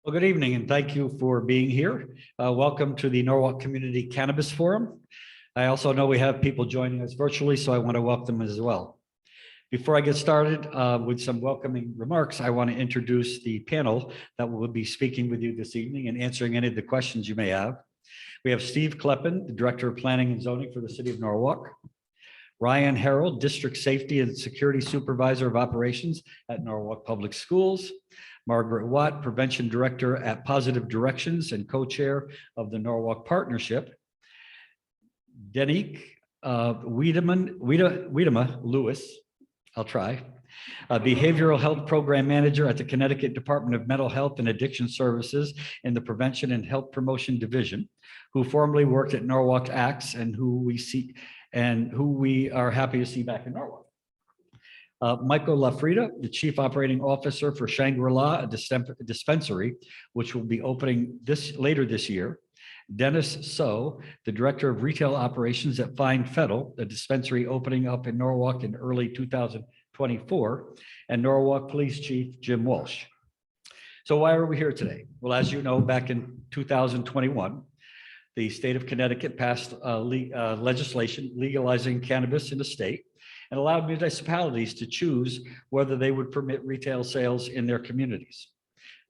Well, good evening, and thank you for being here. Welcome to the Norwalk Community Cannabis Forum. I also know we have people joining us virtually, so I want to welcome them as well. Before I get started with some welcoming remarks, I want to introduce the panel that will be speaking with you this evening and answering any of the questions you may have. We have Steve Kleppen, the Director of Planning and Zoning for the City of Norwalk. Ryan Harrell, District Safety and Security Supervisor of Operations at Norwalk Public Schools. Margaret Watt, Prevention Director at Positive Directions and Co-Chair of the Norwalk Partnership. Denique Wiedema Lewis, I'll try, Behavioral Health Program Manager at the Connecticut Department of Mental Health and Addiction Services in the Prevention and Health Promotion Division, who formerly worked at Norwalk ACTS and who we are happy to see back in Norwalk. Michael Lafrida, the Chief Operating Officer for Shangri-La, a dispensary, which will be opening later this year. Dennis So, the Director of Retail Operations at Fine Fettle, a dispensary opening up in Norwalk in early 2024, and Norwalk Police Chief Jim Walsh. So why are we here today? Well, as you know, back in 2021, the state of Connecticut passed legislation legalizing cannabis in the state and allowed municipalities to choose whether they would permit retail sales in their communities.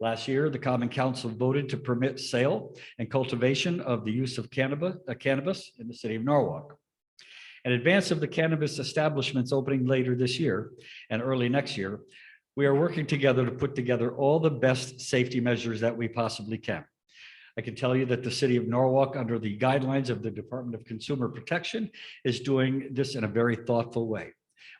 Last year, the Common Council voted to permit sale and cultivation of the use of cannabis in the city of Norwalk. In advance of the cannabis establishments opening later this year and early next year, we are working together to put together all the best safety measures that we possibly can. I can tell you that the city of Norwalk, under the guidelines of the Department of Consumer Protection, is doing this in a very thoughtful way.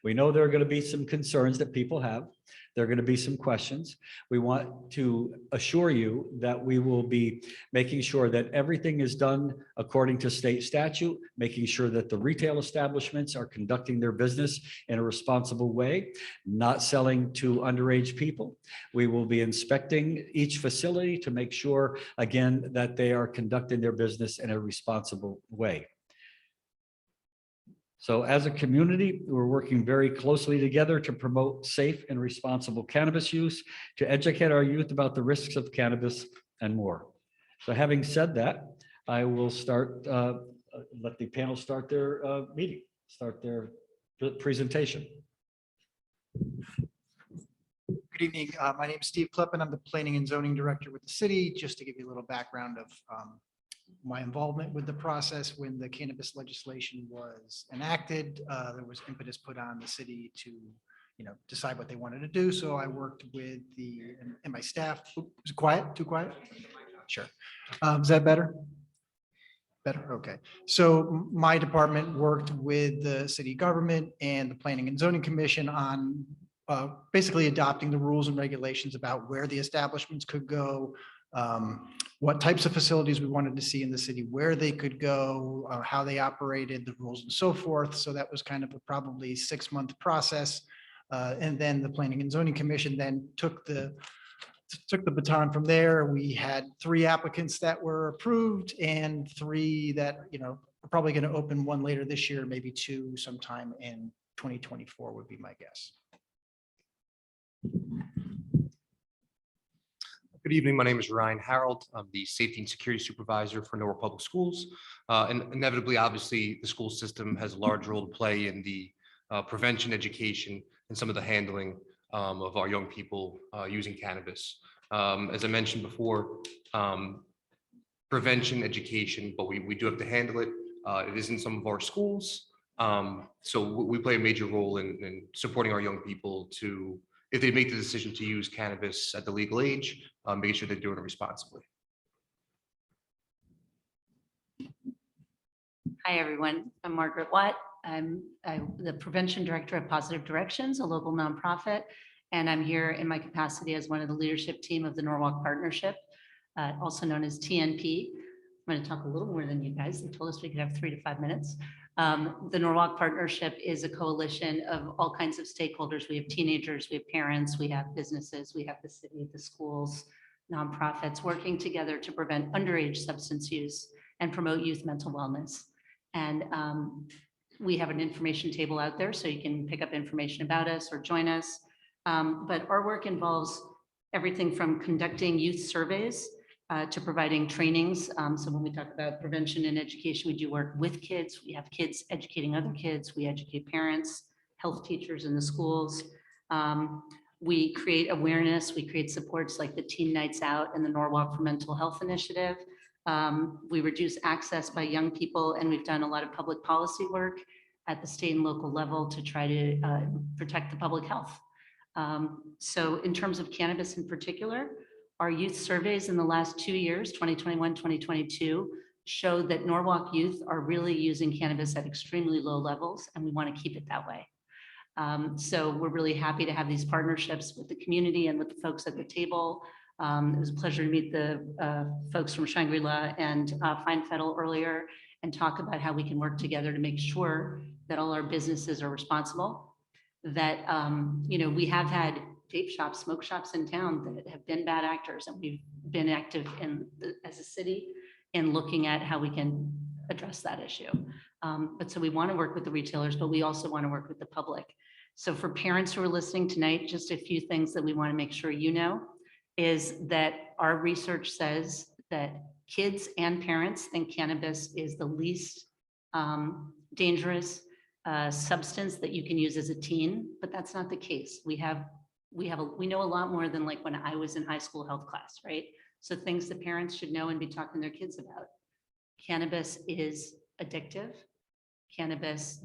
We know there are going to be some concerns that people have. There are going to be some questions. We want to assure you that we will be making sure that everything is done according to state statute, making sure that the retail establishments are conducting their business in a responsible way, not selling to underage people. We will be inspecting each facility to make sure, again, that they are conducting their business in a responsible way. So as a community, we're working very closely together to promote safe and responsible cannabis use, to educate our youth about the risks of cannabis and more. So having said that, I will let the panel start their meeting, start their presentation. Good evening. My name is Steve Kleppen. I'm the Planning and Zoning Director with the city. Just to give you a little background of my involvement with the process when the cannabis legislation was enacted, there was impetus put on the city to, decide what they wanted to do. So I worked with and my staff. Oops, is it quiet? Too quiet? Sure. Is that better? Better. Okay. So my department worked with the city government and the Planning and Zoning Commission on basically adopting the rules and regulations about where the establishments could go, what types of facilities we wanted to see in the city, where they could go, how they operated, the rules and so forth. So that was kind of a probably 6-month process. And then the Planning and Zoning Commission then took the baton from there. We had 3 applicants that were approved and 3 that, we're probably going to open one later this year, maybe 2 sometime in 2024 would be my guess. Good evening. My name is Ryan Harold. I'm the Safety and Security Supervisor for Norwalk Public Schools. And inevitably, obviously, the school system has a large role to play in the prevention, education, and some of the handling of our young people using cannabis. As I mentioned before, prevention, education, but we do have to handle it. It is in some of our schools. So we play a major role in supporting our young people to, if they make the decision to use cannabis at the legal age, making sure they're doing it responsibly. Hi, everyone. I'm Margaret Watt. I'm the Prevention Director of Positive Directions, a local nonprofit, and I'm here in my capacity as one of the leadership team of the Norwalk Partnership, also known as TNP. I'm going to talk a little more than you guys. They told us we could have 3 to 5 minutes. The Norwalk Partnership is a coalition of all kinds of stakeholders. We have teenagers, we have parents, we have businesses, we have the city, the schools, nonprofits working together to prevent underage substance use and promote youth mental wellness. And we have an information table out there so you can pick up information about us or join us. But our work involves everything from conducting youth surveys to providing trainings. So when we talk about prevention and education, we do work with kids. We have kids educating other kids. We educate parents, health teachers in the schools. We create awareness. We create supports like the Teen Nights Out and the Norwalk for Mental Health Initiative. We reduce access by young people, and we've done a lot of public policy work at the state and local level to try to protect the public health. So in terms of cannabis in particular, our youth surveys in the last 2 years, 2021, 2022, show that Norwalk youth are really using cannabis at extremely low levels, and we want to keep it that way. So we're really happy to have these partnerships with the community and with the folks at the table. It was a pleasure to meet the folks from Shangri-La and Fine Fettle earlier and talk about how we can work together to make sure that all our businesses are responsible, that, we have had vape shops, smoke shops in town that have been bad actors, and we've been active as a city in looking at how we can address that issue. But so we want to work with the retailers, but we also want to work with the public. So for parents who are listening tonight, just a few things that we want to make sure you know is that our research says that kids and parents think cannabis is the least dangerous substance that you can use as a teen, but that's not the case. We know a lot more than like when I was in high school health class, right? So things that parents should know and be talking to their kids about. Cannabis is addictive. Cannabis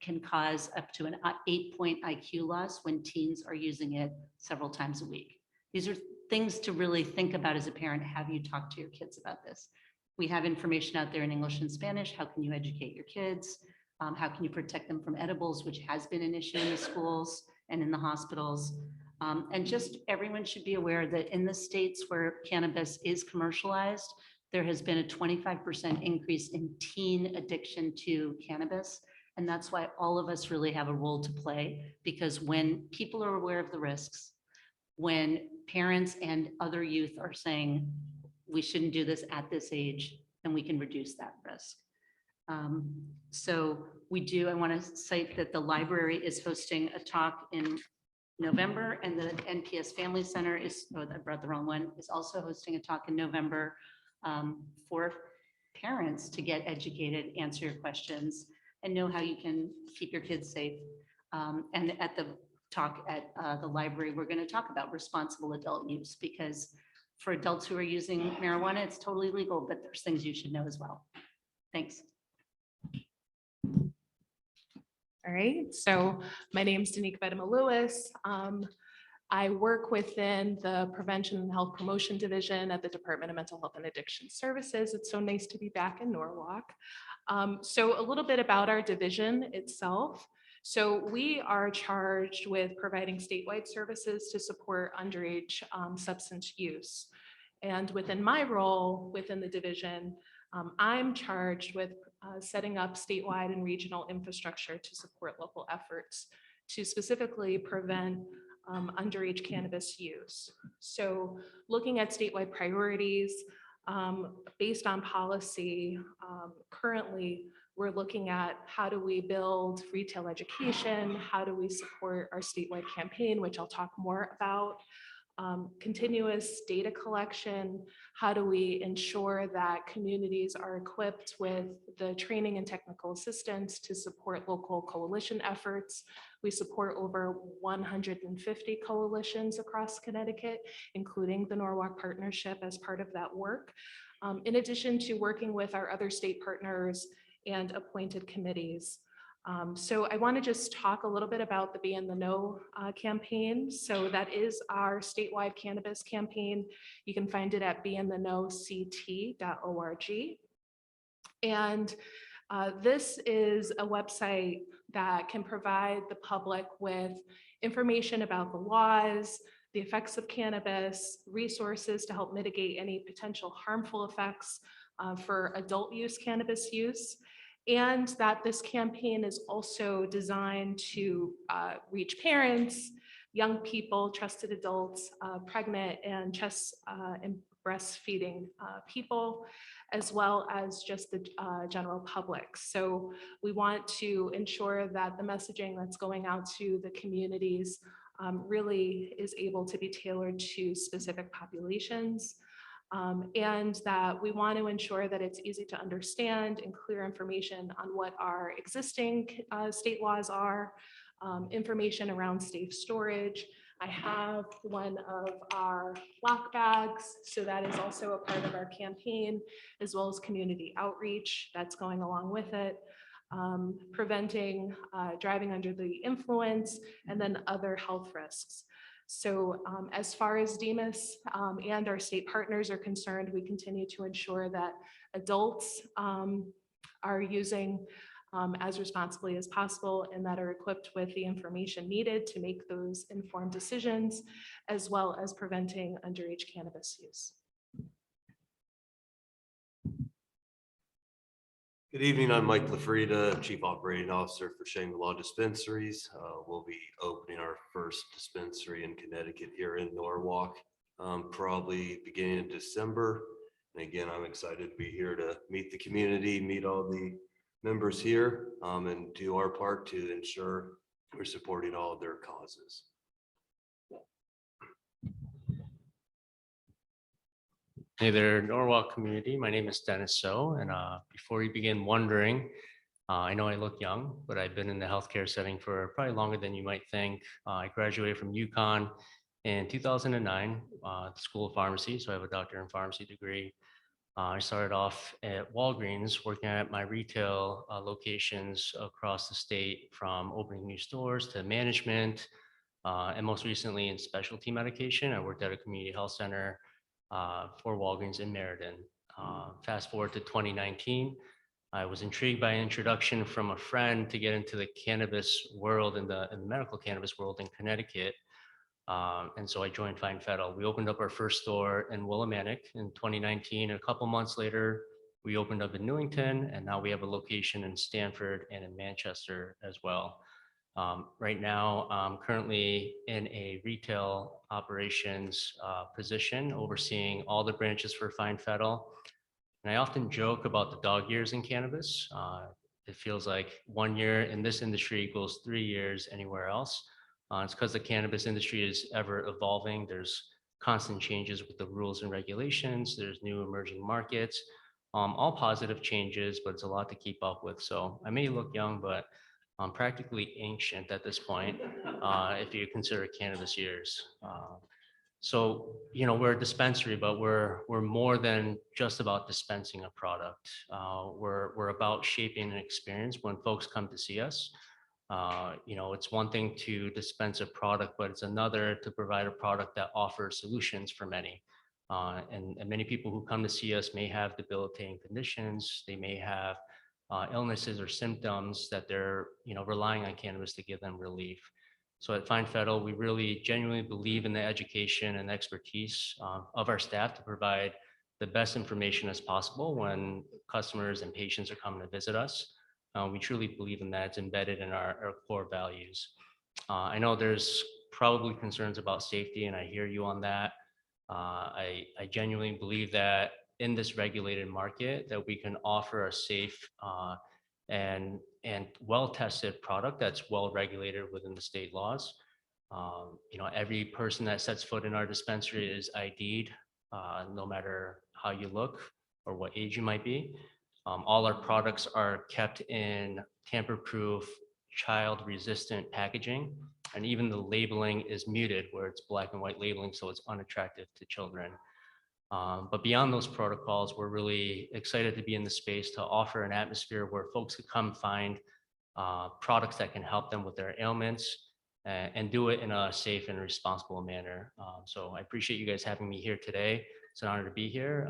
can cause up to an 8-point IQ loss when teens are using it several times a week. These are things to really think about as a parent. Have you talked to your kids about this? We have information out there in English and Spanish. How can you educate your kids? How can you protect them from edibles, which has been an issue in the schools and in the hospitals? And just everyone should be aware that in the states where cannabis is commercialized, there has been a 25% increase in teen addiction to cannabis. And that's why all of us really have a role to play, because when people are aware of the risks, when parents and other youth are saying, we shouldn't do this at this age, then we can reduce that risk. So I want to cite that the library is hosting a talk in November, and the NPS Family Center I brought the wrong one, is also hosting a talk in November for parents to get educated, answer your questions, and know how you can keep your kids safe. And at the talk at the library, we're going to talk about responsible adult use, because for adults who are using marijuana, it's totally legal, but there's things you should know as well. Thanks. All right, so my name is Danique Vedema-Lewis. I work within the Prevention and Health Promotion Division at the Department of Mental Health and Addiction Services. It's so nice to be back in Norwalk. So a little bit about our division itself. So we are charged with providing statewide services to support underage substance use. And within my role within the division, I'm charged with setting up statewide and regional infrastructure to support local efforts to specifically prevent underage cannabis use. So looking at statewide priorities based on policy, currently we're looking at how do we build retail education, how do we support our statewide campaign, which I'll talk more about, continuous data collection, how do we ensure that communities are equipped with the training and technical assistance to support local coalition efforts. We support over 150 coalitions across Connecticut, including the Norwalk Partnership as part of that work, in addition to working with our other state partners and appointed committees. So I want to just talk a little bit about the Be in the Know campaign. So that is our statewide cannabis campaign. You can find it at beintheknowct.org. And this is a website that can provide the public with information about the laws, the effects of cannabis, resources to help mitigate any potential harmful effects for adult use cannabis use. And that this campaign is also designed to reach parents, young people, trusted adults, pregnant and breastfeeding people, as well as just the general public. So we want to ensure that the messaging that's going out to the communities really is able to be tailored to specific populations. And that we want to ensure that it's easy to understand and clear information on what our existing state laws are, information around safe storage. I have one of our lock bags, so that is also a part of our campaign, as well as community outreach that's going along with it. Preventing driving under the influence, and then other health risks. So as far as DEMIS and our state partners are concerned, we continue to ensure that adults are using as responsibly as possible and that are equipped with the information needed to make those informed decisions, as well as preventing underage cannabis use. Good evening, I'm Mike LaFrida, Chief Operating Officer for Shangri-La Dispensaries. We'll be opening our first dispensary in Connecticut here in Norwalk, probably beginning in December. And again, I'm excited to be here to meet the community, meet all the members here, and do our part to ensure we're supporting all of their causes. Hey there, Norwalk community. My name is Dennis So, and before you begin wondering, I know I look young, but I've been in the healthcare setting for probably longer than you might think. I graduated from UConn in 2009, the School of Pharmacy, so I have a doctor in pharmacy degree. I started off at Walgreens, working at my retail locations across the state, from opening new stores to management, and most recently in specialty medication. I worked at a community health center for Walgreens in Meriden. Fast forward to 2019, I was intrigued by an introduction from a friend to get into the cannabis world, in the medical cannabis world in Connecticut. And so I joined Fine Fettle. We opened up our first store in Willimantic in 2019. And a couple months later, we opened up in Newington, and now we have a location in Stamford and in Manchester as well. Right now, I'm currently in a retail operations position, overseeing all the branches for Fine Fettle. And I often joke about the dog years in cannabis. It feels like 1 year in this industry equals 3 years anywhere else. It's because the cannabis industry is ever evolving. There's constant changes with the rules and regulations. There's new emerging markets, all positive changes, but it's a lot to keep up with. So I may look young, but I'm practically ancient at this point, if you consider cannabis years. So, you know, we're a dispensary, but we're more than just about dispensing a product. We're about shaping an experience when folks come to see us. You know, it's one thing to dispense a product, but it's another to provide a product that offers solutions for many. And many people who come to see us may have debilitating conditions. They may have illnesses or symptoms that they're, you know, relying on cannabis to give them relief. So at Fine Fettle, we really genuinely believe in the education and expertise of our staff to provide the best information as possible when customers and patients are coming to visit us. We truly believe in that. It's embedded in our core values. I know there's probably concerns about safety, and I hear you on that. I genuinely believe that in this regulated market, that we can offer a safe and well-tested product that's well-regulated within the state laws. You know, every person that sets foot in our dispensary is ID'd, no matter how you look or what age you might be. All our products are kept in tamper-proof, child-resistant packaging, and even the labeling is muted, where it's black and white labeling, so it's unattractive to children. But beyond those protocols, we're really excited to be in the space to offer an atmosphere where folks can come find products that can help them with their ailments and do it in a safe and responsible manner. So I appreciate you guys having me here today. It's an honor to be here.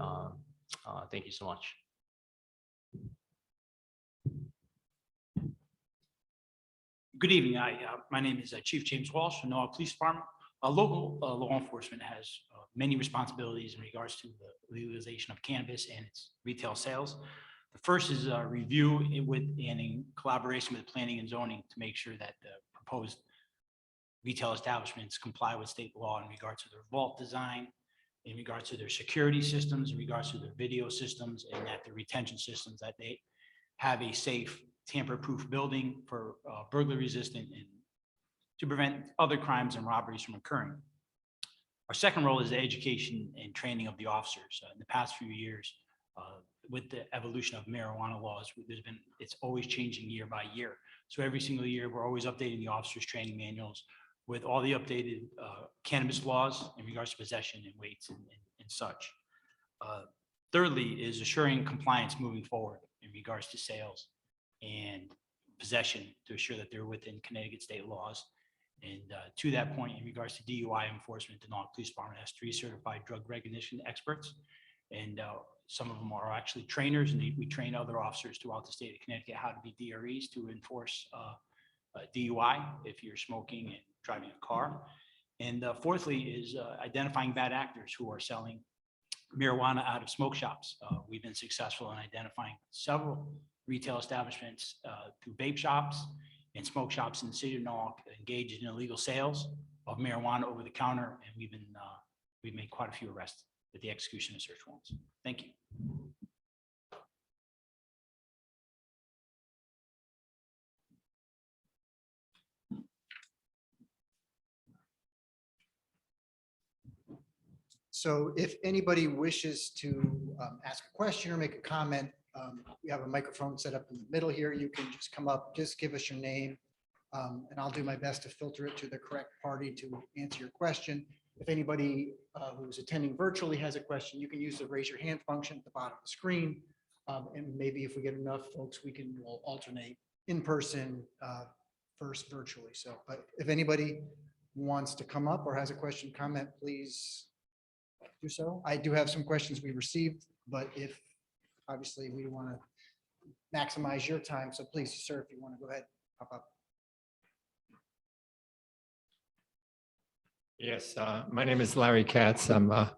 Thank you so much. Good evening. My name is Chief James Walsh from Norwalk Police Department. Local law enforcement has many responsibilities in regards to the legalization of cannabis and its retail sales. The first is review and in collaboration with planning and zoning to make sure that the proposed retail establishments comply with state law in regards to their vault design, in regards to their security systems, in regards to their video systems, and that the retention systems, that they have a safe tamper-proof building for burglar resistant and to prevent other crimes and robberies from occurring. Our second role is the education and training of the officers. In the past few years, with the evolution of marijuana laws, it's always changing year by year. So every single year, we're always updating the officers' training manuals with all the updated cannabis laws in regards to possession and weights and such. Thirdly is assuring compliance moving forward in regards to sales and possession to assure that they're within Connecticut state laws. And to that point, in regards to DUI enforcement, the Norwalk Police Department has 3 certified drug recognition experts. And some of them are actually trainers, and we train other officers throughout the state of Connecticut how to be DREs to enforce DUI if you're smoking and driving a car. And fourthly is identifying bad actors who are selling marijuana out of smoke shops. We've been successful in identifying several retail establishments through vape shops and smoke shops in the city of Norwalk engaged in illegal sales of marijuana over the counter, and we've made quite a few arrests with the execution of search warrants. Thank you. So if anybody wishes to ask a question or make a comment, we have a microphone set up in the middle here. You can just come up, just give us your name, and I'll do my best to filter it to the correct party to answer your question. If anybody who's attending virtually has a question, you can use the raise your hand function at the bottom of the screen. And maybe if we get enough folks, we'll alternate in person first virtually. So, but if anybody wants to come up or has a question, comment, please do so. I do have some questions we received, but if obviously we want to maximize your time, so please, sir, if you want to go ahead, pop up. Yes, my name is Larry Katz. I'm a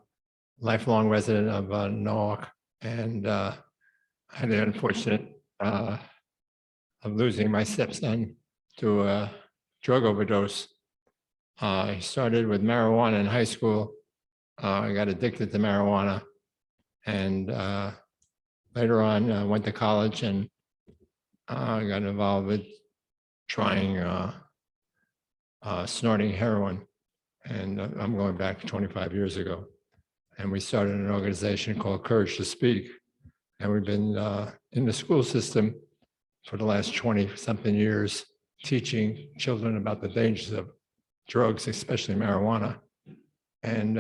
lifelong resident of Norwalk, and I had the unfortunate of losing my stepson to a drug overdose. I started with marijuana in high school. I got addicted to marijuana, and later on went to college and got involved with trying snorting heroin. And I'm going back 25 years ago. And we started an organization called Courage to Speak. And we've been in the school system for the last 20-something years, teaching children about the dangers of drugs, especially marijuana. And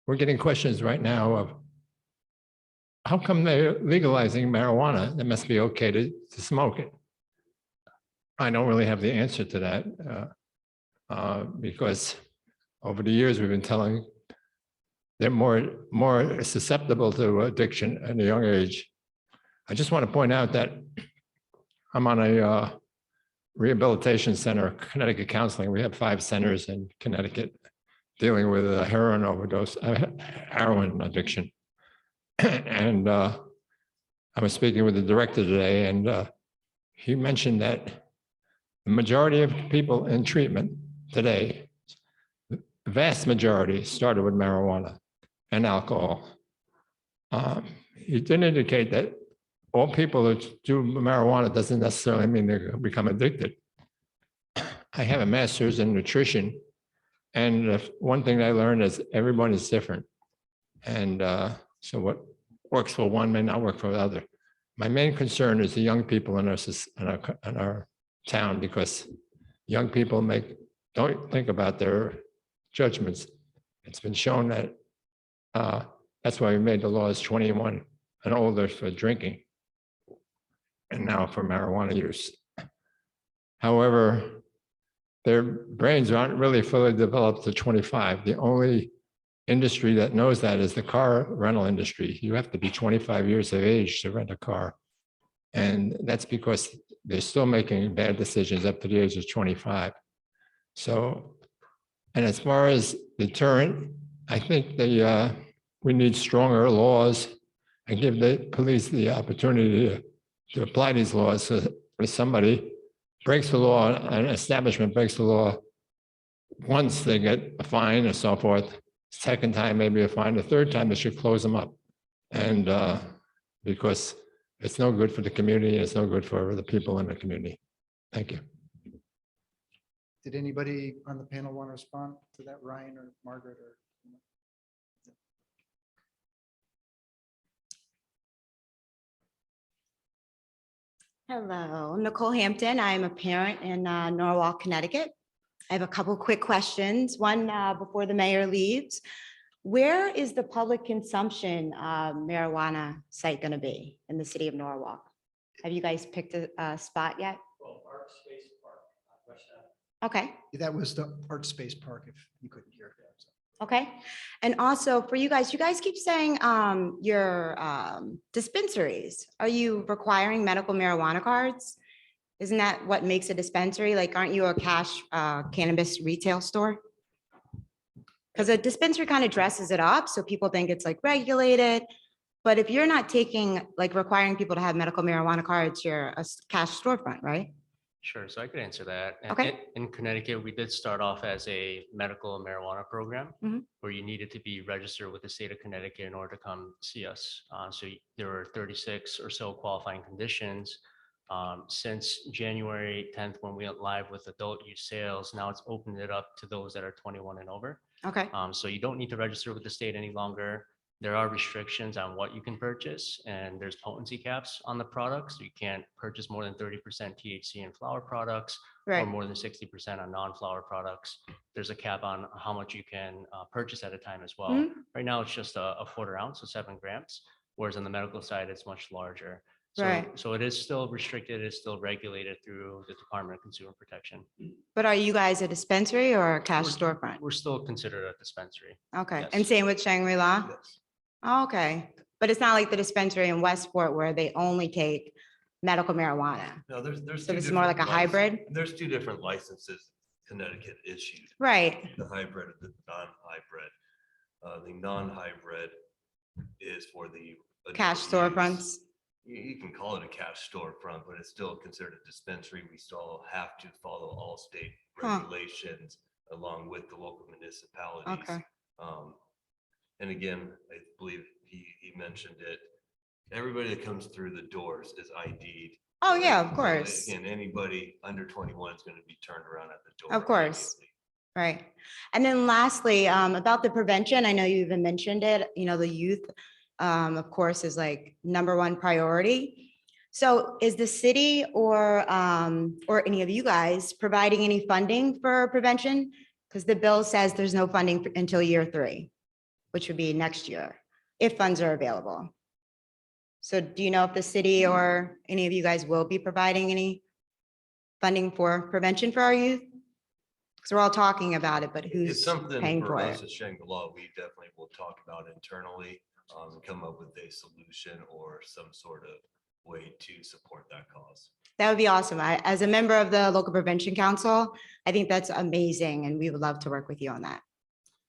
we're getting questions right now of how come they're legalizing marijuana? It must be okay to smoke it. I don't really have the answer to that because over the years, we've been telling they're more susceptible to addiction at a young age. I just want to point out that I'm on a rehabilitation center, Connecticut Counseling. We have 5 centers in Connecticut dealing with a heroin overdose, heroin addiction. And I was speaking with the director today, and he mentioned that the majority of people in treatment today, the vast majority started with marijuana and alcohol. He did indicate that all people that do marijuana doesn't necessarily mean they're going to become addicted. I have a master's in nutrition, and one thing I learned is everyone is different. And so what works for one may not work for the other. My main concern is the young people in our town, because young people don't think about their judgments. It's been shown that that's why we made the laws 21 and older for drinking, and now for marijuana use. However, their brains aren't really fully developed to 25. The only industry that knows that is the car rental industry. You have to be 25 years of age to rent a car. And that's because they're still making bad decisions up to the age of 25. So, and as far as deterrent, I think we need stronger laws and give the police the opportunity to apply these laws. So if somebody breaks the law, an establishment breaks the law, once they get a fine and so forth, second time maybe a fine, the third time they should close them up. And because it's no good for the community, it's no good for the people in the community. Thank you. Did anybody on the panel want to respond to that, Ryan or Margaret or? Hello, Nicole Hampton. I am a parent in Norwalk, Connecticut. I have a couple quick questions. One before the mayor leaves. Where is the public consumption marijuana site going to be in the city of Norwalk? Have you guys picked a spot yet? Okay. That was the Art Space Park, if you couldn't hear. Okay. And also for you guys keep saying your dispensaries. Are you requiring medical marijuana cards? Isn't that what makes a dispensary? Like, aren't you a cash cannabis retail store? Because a dispensary kind of dresses it up, so people think it's like regulated. But if you're not requiring people to have medical marijuana cards, you're a cash storefront, right? Sure, so I could answer that. And Okay. In Connecticut, we did start off as a medical marijuana program Mhm. where you needed to be registered with the state of Connecticut in order to come see us. There were 36 or so qualifying conditions. Since January 10th, when we went live with adult use sales, now it's opened it up to those that are 21 and over. Okay. So you don't need to register with the state any longer. There are restrictions on what you can purchase, and there's potency caps on the products. You can't purchase more than 30% THC in flower products or Right. more than 60% on non-flower products. There's a cap on how much you can purchase at a time as well. Mhm. Right now, it's just a quarter ounce, so 7 grams, whereas on the medical side, it's much larger. Right. So it is still restricted, it's still regulated through the Department of Consumer Protection. But are you guys a dispensary or a cash storefront? We're still considered a dispensary. Okay. Yes. And same with Shangri-La? Yes. Okay. But it's not like the dispensary in Westport where they only take medical marijuana. No, there's. So two this is more like a different hybrid? There's two different licenses Connecticut issued, Right. the hybrid and the non-hybrid. The non-hybrid is for the. Cash adult use. storefronts. You can call it a cash storefront, but it's still considered a dispensary. We still have to follow all state Huh. regulations along with the local municipalities. Okay. And again, I believe he mentioned it. Everybody that comes through the doors is ID'd. Oh, yeah, of So, course. again, anybody under 21 is going to be turned around at the door. Of course. immediately. Right. And then lastly, about the prevention, I know you even mentioned it, the youth, of course, is like #1 priority. So is the city or any of you guys providing any funding for prevention? Because the bill says there's no funding until year 3, which would be next year, if funds are available. So do you know if the city or any of you guys will be providing any funding for prevention for our youth? Because we're all talking about it, but It's who's something paying for for us it? at Shangri-La, we definitely will talk about internally, and come up with a solution or some sort of way to support that cause. That would be awesome. As a member of the local prevention council, I think that's amazing, and we would love to work with you on that.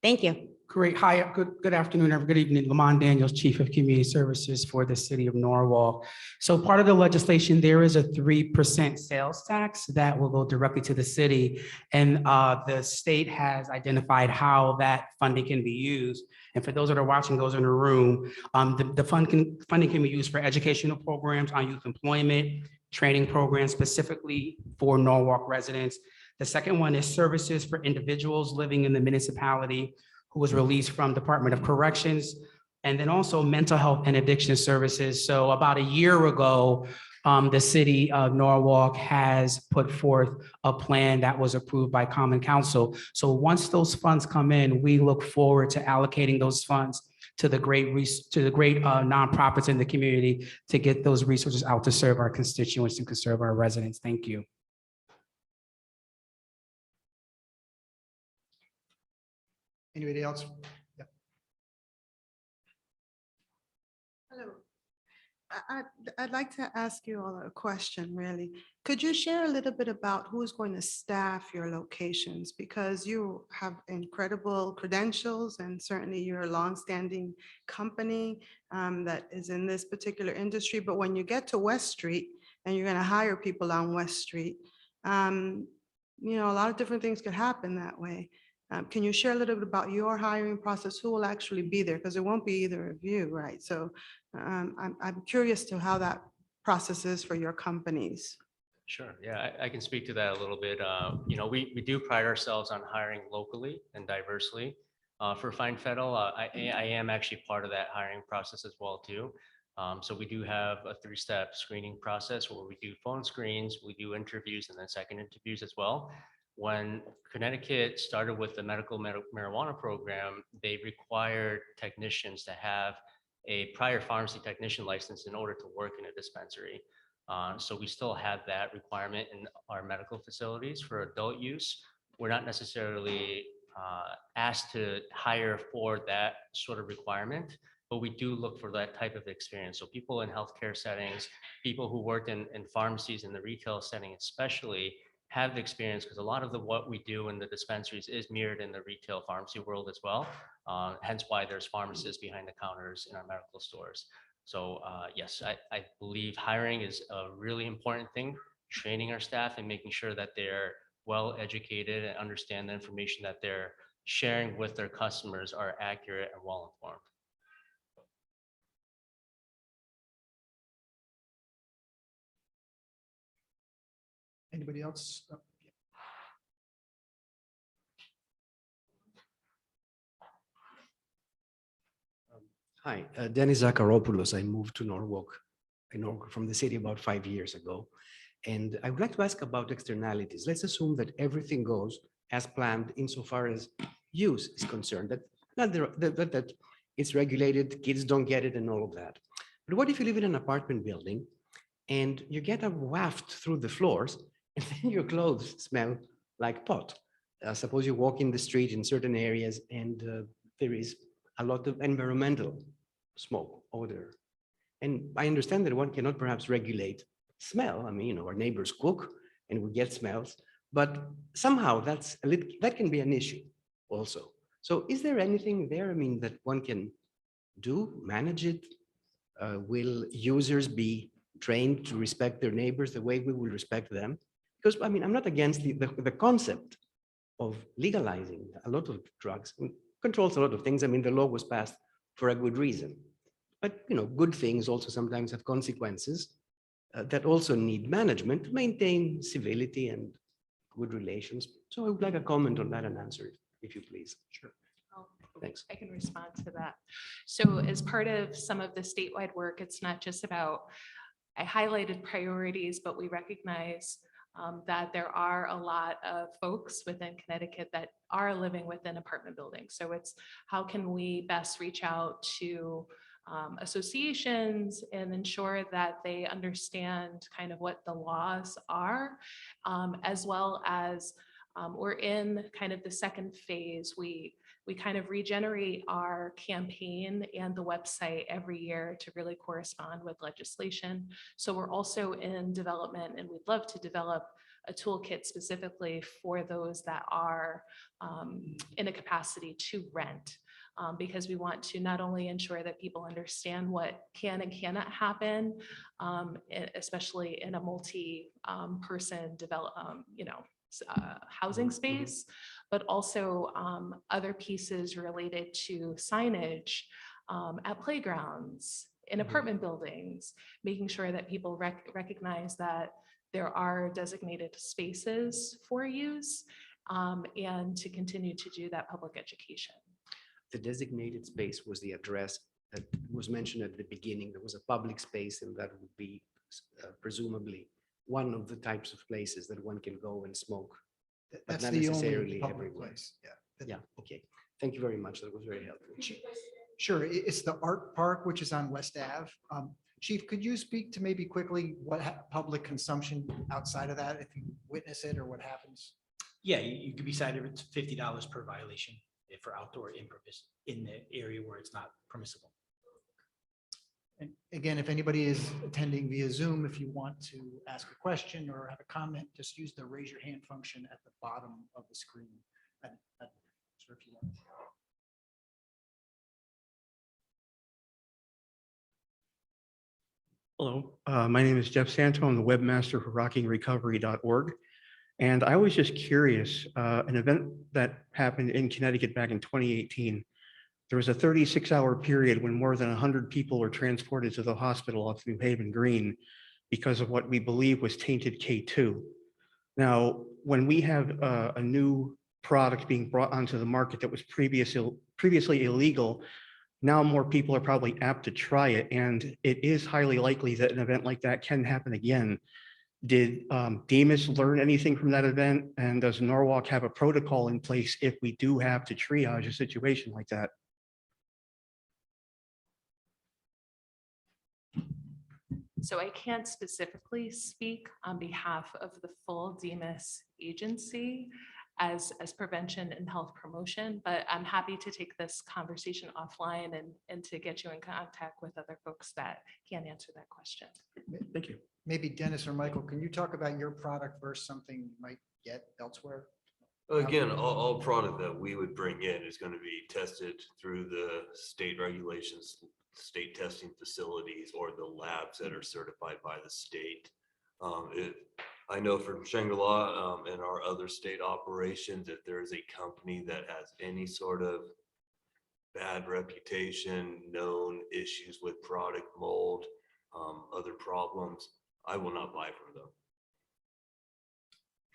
Thank you. Great. Hi, good afternoon, or good evening. Lamont Daniels, Chief of Community Services for the City of Norwalk. So part of the legislation, there is a 3% sales tax that will go directly to the city. And the state has identified how that funding can be used. And for those that are watching, those in the room, the funding can be used for educational programs on youth employment, training programs specifically for Norwalk residents. The second one is services for individuals living in the municipality who was released from Department of Corrections, and then also mental health and addiction services. So about a year ago, the city of Norwalk has put forth a plan that was approved by Common Council. So once those funds come in, we look forward to allocating those funds to the great nonprofits in the community to get those resources out to serve our constituents and to serve our residents. Thank you. Anybody else? Yeah. Hello. I'd like to ask you all a question, really. Could you share a little bit about who's going to staff your locations? Because you have incredible credentials and certainly you're a longstanding company that is in this particular industry. But when you get to West Street and you're going to hire people on West Street, a lot of different things could happen that way. Can you share a little bit about your hiring process? Who will actually be there? Because it won't be either of you, right? So I'm curious to how that process is for your companies. Sure. Yeah, I can speak to that a little bit. We do pride ourselves on hiring locally and diversely. For Fine Federal, I am actually part of that hiring process as well too. So we do have a 3-step screening process where we do phone screens, we do interviews, and then second interviews as well. When Connecticut started with the medical marijuana program, they required technicians to have a prior pharmacy technician license in order to work in a dispensary. So we still have that requirement in our medical facilities for adult use. We're not necessarily asked to hire for that sort of requirement, but we do look for that type of experience. So people in healthcare settings, people who work in pharmacies in the retail setting especially, have the experience, because a lot of what we do in the dispensaries is mirrored in the retail pharmacy world as well. Hence why there's pharmacists behind the counters in our medical stores. So yes, I believe hiring is a really important thing, training our staff and making sure that they're well educated and understand the information that they're sharing with their customers are accurate and well informed. Anybody else? Hi, Dennis Zakharopoulos. I moved to Norwalk from the city about 5 years ago. And I would like to ask about externalities. Let's assume that everything goes as planned insofar as use is concerned, that it's regulated, kids don't get it and all of that. But what if you live in an apartment building and you get a waft through the floors and then your clothes smell like pot? Suppose you walk in the street in certain areas and there is a lot of environmental smoke odor. And I understand that one cannot perhaps regulate smell. I mean, our neighbors cook and we get smells, but somehow that can be an issue also. So is there anything there, I mean, that one can do, manage it? Will users be trained to respect their neighbors the way we will respect them? Because I mean, I'm not against the concept of legalizing a lot of drugs. Controls a lot of things. I mean, the law was passed for a good reason. But good things also sometimes have consequences that also need management to maintain civility and good relations. So I would like a comment on that and answer it, if you please. Sure. Thanks. I can respond to that. So as part of some of the statewide work, it's not just about, I highlighted priorities, but we recognize that there are a lot of folks within Connecticut that are living within apartment buildings. So it's how can we best reach out to associations and ensure that they understand kind of what the laws are, as well as we're in kind of the second phase. We kind of regenerate our campaign and the website every year to really correspond with legislation. So we're also in development, and we'd love to develop a toolkit specifically for those that are in a capacity to rent. Because we want to not only ensure that people understand what can and cannot happen, especially in a multi-person housing space, but also other pieces related to signage at playgrounds, in apartment buildings, making sure that people recognize that there are designated spaces for use, and to continue to do that public education. The designated space was the address that was mentioned at the beginning. There was a public space, and that would be presumably one of the types of places that one can go and smoke. But That's not the only necessarily public everywhere. place. Yeah. Yeah, okay. Thank you very much. That was very helpful. Sure. It's the Art Park, which is on West Ave. Chief, could you speak to maybe quickly what public consumption outside of that, if you witness it or what happens? Yeah, you could be cited with $50 per violation for outdoor in-purpose in the area where it's not permissible. And again, if anybody is attending via Zoom, if you want to ask a question or have a comment, just use the raise your hand function at the bottom of the screen. Sure, if you want. Hello, my name is Jeff Santo. I'm the webmaster for rockingrecovery.org. And I was just curious, an event that happened in Connecticut back in 2018, there was a 36-hour period when more than 100 people were transported to the hospital off New Haven Green because of what we believe was tainted K2. Now, when we have a new product being brought onto the market that was previously illegal, now more people are probably apt to try it, and it is highly likely that an event like that can happen again. Did Demas learn anything from that event? And does Norwalk have a protocol in place if we do have to triage a situation like that? So I can't specifically speak on behalf of the full Demas agency as prevention and health promotion, but I'm happy to take this conversation offline and to get you in contact with other folks that can answer that question. Thank you. Maybe Dennis or Michael, can you talk about your product versus something you might get elsewhere? Again, all product that we would bring in is going to be tested through the state regulations, state testing facilities, or the labs that are certified by the state. I know from Shangri-La and our other state operations, if there is a company that has any sort of bad reputation, known issues with product mold, other problems, I will not buy from them.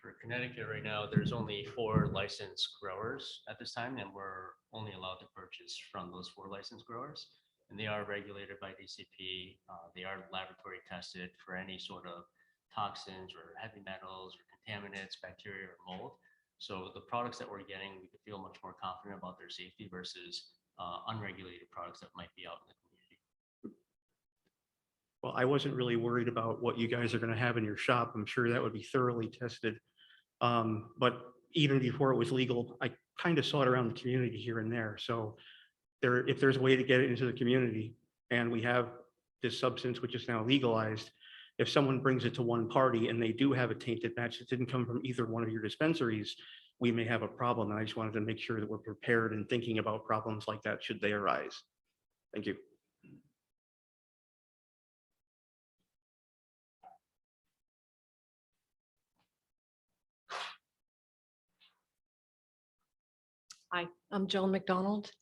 For Connecticut right now, there's only 4 licensed growers at this time, and we're only allowed to purchase from those 4 licensed growers. And they are regulated by DCP. They are laboratory tested for any sort of toxins or heavy metals or contaminants, bacteria or mold. So the products that we're getting, we can feel much more confident about their safety versus unregulated products that might be out in the community. Well, I wasn't really worried about what you guys are going to have in your shop. I'm sure that would be thoroughly tested. But even before it was legal, I kind of saw it around the community here and there. So if there's a way to get it into the community, and we have this substance which is now legalized, if someone brings it to one party and they do have a tainted batch that didn't come from either one of your dispensaries, we may have a problem. And I just wanted to make sure that we're prepared and thinking about problems like that should they arise. Thank you. Hi, I'm Joan McDonald.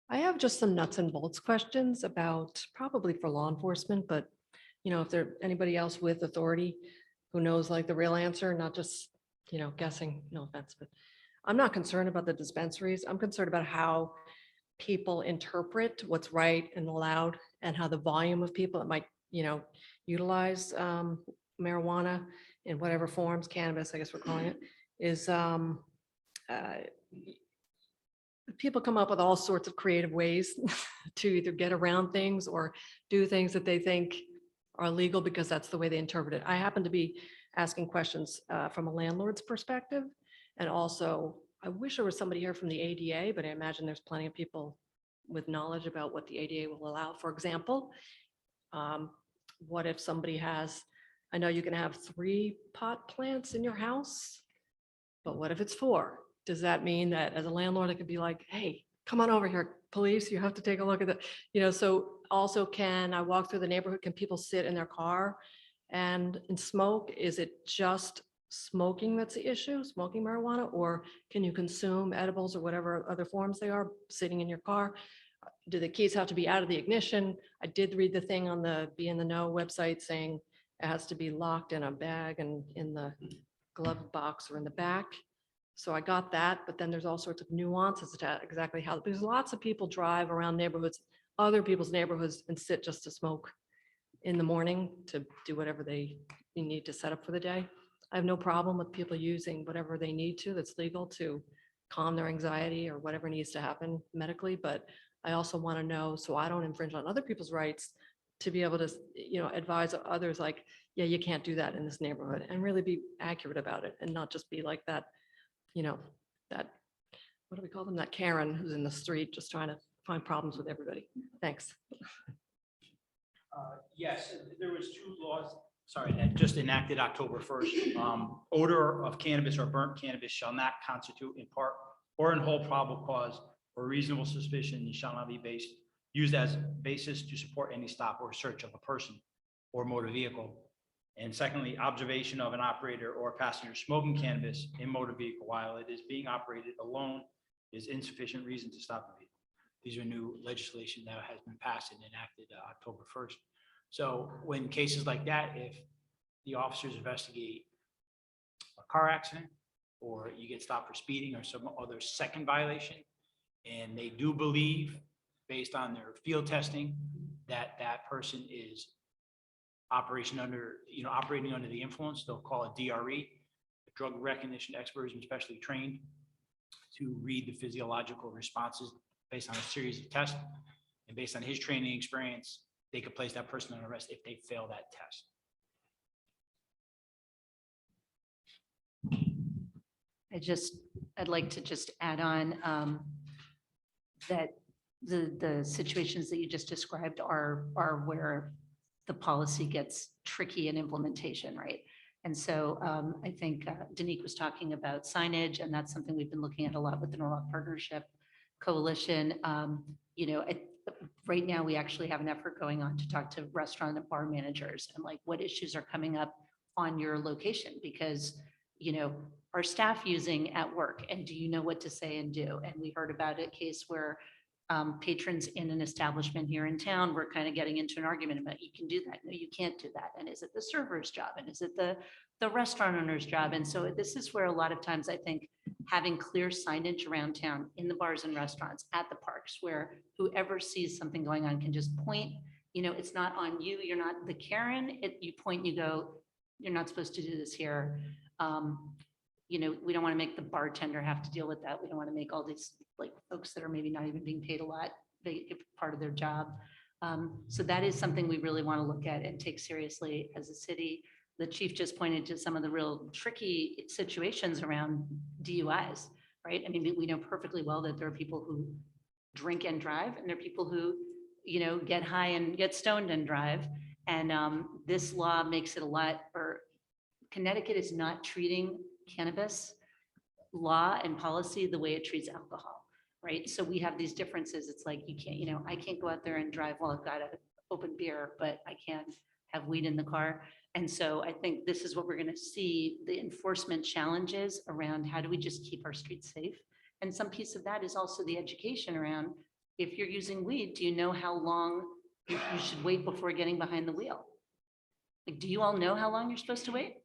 I have just some nuts and bolts questions about, probably for law enforcement, but if there anybody else with authority who knows like the real answer, not just, guessing, no offense, but I'm not concerned about the dispensaries. I'm concerned about how people interpret what's right and allowed and how the volume of people that might, utilize marijuana in whatever forms, cannabis, I guess we're calling it, is people come up with all sorts of creative ways to either get around things or do things that they think are legal because that's the way they interpret it. I happen to be asking questions from a landlord's perspective. And also, I wish there was somebody here from the ADA, but I imagine there's plenty of people with knowledge about what the ADA will allow. For example, what if somebody has, I know you can have 3 pot plants in your house, but what if it's 4? Does that mean that as a landlord, it could be like, hey, come on over here, police, you have to take a look at that. So also can I walk through the neighborhood? Can people sit in their car and smoke? Is it just smoking that's the issue, smoking marijuana? Or can you consume edibles or whatever other forms they are sitting in your car? Do the keys have to be out of the ignition? I did read the thing on the Be in the Know website saying it has to be locked in a bag and in the glove box or in the back. So I got that, but then there's all sorts of nuances to exactly how, because lots of people drive around neighborhoods, other people's neighborhoods, and sit just to smoke in the morning to do whatever they need to set up for the day. I have no problem with people using whatever they need to that's legal to calm their anxiety or whatever needs to happen medically, but I also want to know, so I don't infringe on other people's rights, to be able to, advise others like, yeah, you can't do that in this neighborhood, and really be accurate about it and not just be like that, that, what do we call them? That Karen who's in the street just trying to find problems with everybody. Thanks. Yes, there was 2 laws, that just enacted October 1st. Odor of cannabis or burnt cannabis shall not constitute in part or in whole probable cause or reasonable suspicion and shall not be used as basis to support any stop or search of a person or motor vehicle. And secondly, observation of an operator or passenger smoking cannabis in motor vehicle while it is being operated alone is insufficient reason to stop the vehicle. These are new legislation that has been passed and enacted October 1st. So when cases like that, if the officers investigate a car accident, or you get stopped for speeding or some other second violation, and they do believe, based on their field testing, that that person is operating under the influence, they'll call it DRE, drug recognition experts and specially trained to read the physiological responses based on a series of tests. And based on his training experience, they could place that person on arrest if they fail that test. I'd like to just add on that the situations that you just described are where the policy gets tricky in implementation, right? And so I think Danique was talking about signage, and that's something we've been looking at a lot with the Norwalk Partnership Coalition. Right now, we actually have an effort going on to talk to restaurant and bar managers and like what issues are coming up on your location, because are staff using at work, and do you know what to say and do? And we heard about a case where patrons in an establishment here in town were kind of getting into an argument about, you can do that, no, you can't do that, and is it the server's job, and is it the restaurant owner's job? And so this is where a lot of times I think having clear signage around town in the bars and restaurants, at the parks, where whoever sees something going on can just point, it's not on you, you're not the Karen, you point, you go, you're not supposed to do this here. We don't want to make the bartender have to deal with that. We don't want to make all these like folks that are maybe not even being paid a lot, they get part of their job. So that is something we really want to look at and take seriously as a city. The chief just pointed to some of the real tricky situations around DUIs, right? I mean, we know perfectly well that there are people who drink and drive, and there are people who, get high and get stoned and drive. And this law makes it a lot, or Connecticut is not treating cannabis law and policy the way it treats alcohol, right? So we have these differences. It's like, you can't, I can't go out there and drive while I've got an open beer, but I can't have weed in the car. And so I think this is what we're going to see, the enforcement challenges around how do we just keep our streets safe? And some piece of that is also the education around, if you're using weed, do you know how long you should wait before getting behind the wheel? Like, do you all know how long you're supposed to wait?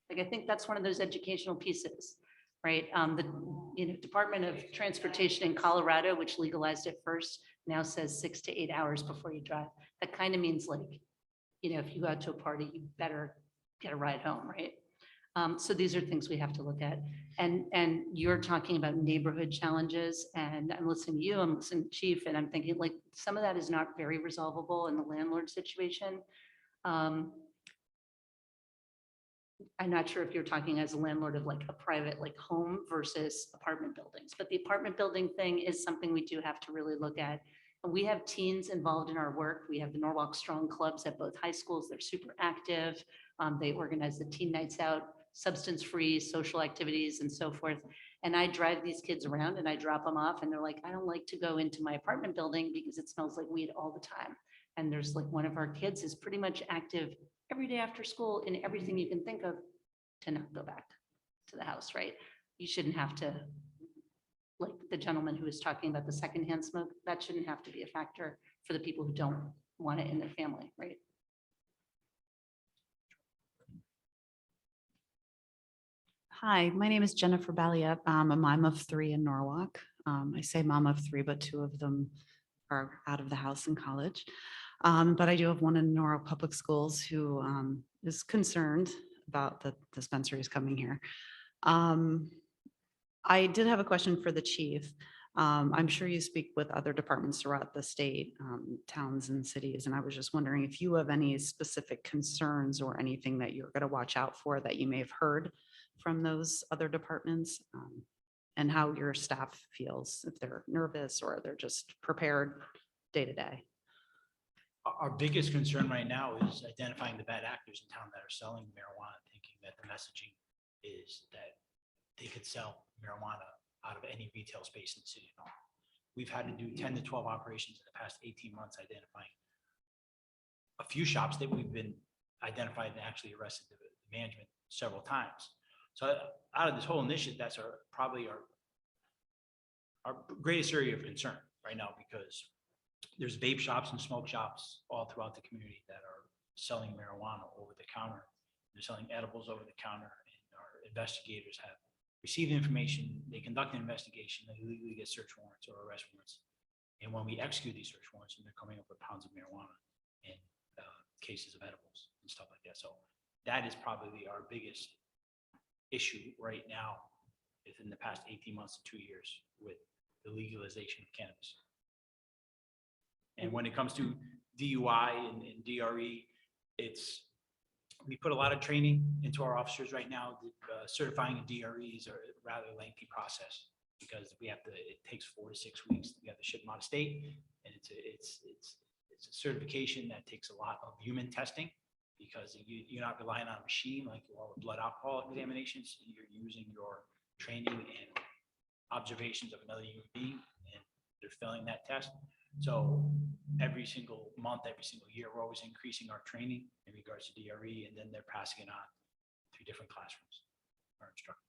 Like, I think that's one of those educational pieces, right? The Department of Transportation in Colorado, which legalized it first, now says 6 to 8 hours before you drive. That kind of means like, if you go out to a party, you better get a ride home, right? So these are things we have to look at. And you're talking about neighborhood challenges, and I'm listening to you, I'm listening to Chief, and I'm thinking like some of that is not very resolvable in the landlord situation. I'm not sure if you're talking as a landlord of like a private like home versus apartment buildings, but the apartment building thing is something we do have to really look at. And we have teens involved in our work. We have the Norwalk Strong Clubs at both high schools. They're super active. They organize the teen nights out, substance-free social activities and so forth. And I drive these kids around and I drop them off, and they're like, I don't like to go into my apartment building because it smells like weed all the time. And there's like one of our kids is pretty much active every day after school in everything you can think of to not go back to the house, right? You shouldn't have to, like the gentleman who was talking about the secondhand smoke, that shouldn't have to be a factor for the people who don't want it in their family, right? Hi, my name is Jennifer Balliet. I'm a mom of 3 in Norwalk. I say mom of 3, but 2 of them are out of the house in college. But I do have one in Norwalk Public Schools who is concerned about the dispensaries coming here. I did have a question for the chief. I'm sure you speak with other departments throughout the state, towns and cities, and I was just wondering if you have any specific concerns or anything that you're going to watch out for that you may have heard from those other departments, and how your staff feels, if they're nervous or they're just prepared day to day. Our biggest concern right now is identifying the bad actors in town that are selling marijuana, thinking that the messaging is that they could sell marijuana out of any retail space in the city of Norwalk. We've had to do 10 to 12 operations in the past 18 months, identifying a few shops that we've been identified and actually arrested the management several times. So out of this whole initiative, that's probably our greatest area of concern right now, because there's vape shops and smoke shops all throughout the community that are selling marijuana over the counter. They're selling edibles over the counter, and our investigators have received information, they conduct an investigation, they legally get search warrants or arrest warrants. And when we execute these search warrants, and they're coming up with pounds of marijuana and cases of edibles and stuff like that. So that is probably our biggest issue right now within the past 18 months to 2 years with the legalization of cannabis. And when it comes to DUI and DRE, we put a lot of training into our officers right now. Certifying a DRE is a rather lengthy process because it takes 4 to 6 weeks. We have to ship them out of state, and it's a certification that takes a lot of human testing because you're not relying on a machine like you are with blood alcohol examinations. You're using your training and observations of another human being, and they're filling that test. So every single month, every single year, we're always increasing our training in regards to DRE, and then they're passing it on through different classrooms, our instructors.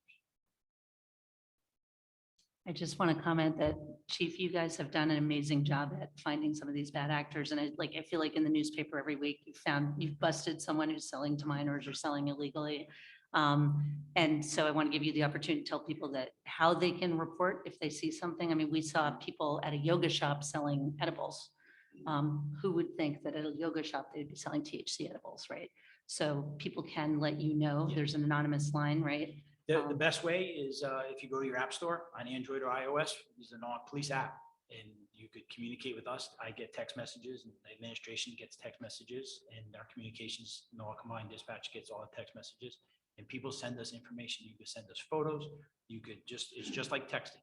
I just want to comment that, Chief, you guys have done an amazing job at finding some of these bad actors. And I feel like in the newspaper every week, you've busted someone who's selling to minors or selling illegally. And so I want to give you the opportunity to tell people that how they can report if they see something. I mean, we saw people at a yoga shop selling edibles. Who would think that at a yoga shop, they'd be selling THC edibles, right? So people can let you know. There's an anonymous line, right? The best way is if you go to your app store on Android or iOS, use the Norwalk Police app, and you could communicate with us. I get text messages, and the administration gets text messages, and our communications, Norwalk Combined Dispatch gets all the text messages. And people send us information. You could send us photos. It's just like texting,